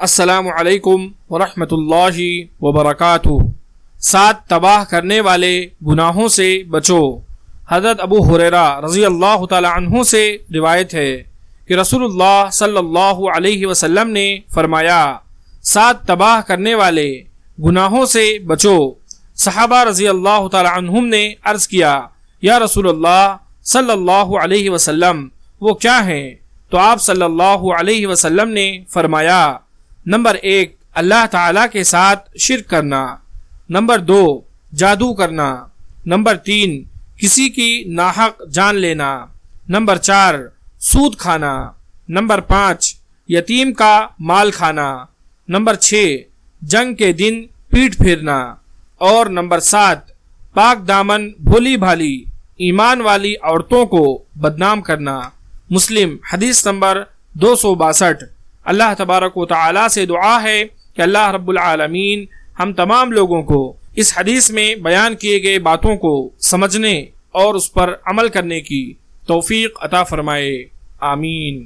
السلام علیکم ورحمۃ اللہ وبرکاتہ۔ 7 تباہ کرنے والے گناہوں سے بچو۔ حضرت ابو ہریرہ رضی اللہ تعالی عنہ سے روایت ہے کہ رسول اللہ صلی اللہ علیہ وسلم نے فرمایا، 7 تباہ کرنے والے گناہوں سے بچو۔ صحابہ رضی اللہ تعالی عنہم نے عرض کیا، یا رسول اللہ صلی اللہ علیہ وسلم وہ کیا ہیں؟ تو آپ صلی اللہ علیہ وسلم نے فرمایا، نمبر 1 اللہ تعالیٰ کے ساتھ شرک کرنا، نمبر 2 جادو کرنا، نمبر 3 کسی کی ناحق جان لینا، نمبر 4 سود کھانا، نمبر 5 یتیم کا مال کھانا، نمبر 6 جنگ کے دن پیٹھ پھیرنا، اور نمبر 7 پاک دامن بھولی بھالی ایمان والی عورتوں کو بدنام کرنا۔ مسلم حدیث نمبر 262۔ اللہ تبارک و تعالی سے دعا ہے کہ اللہ رب العالمین ہم تمام لوگوں کو اس حدیث میں بیان کیے گئے باتوں کو سمجھنے اور اس پر عمل کرنے کی توفیق عطا فرمائے، آمین۔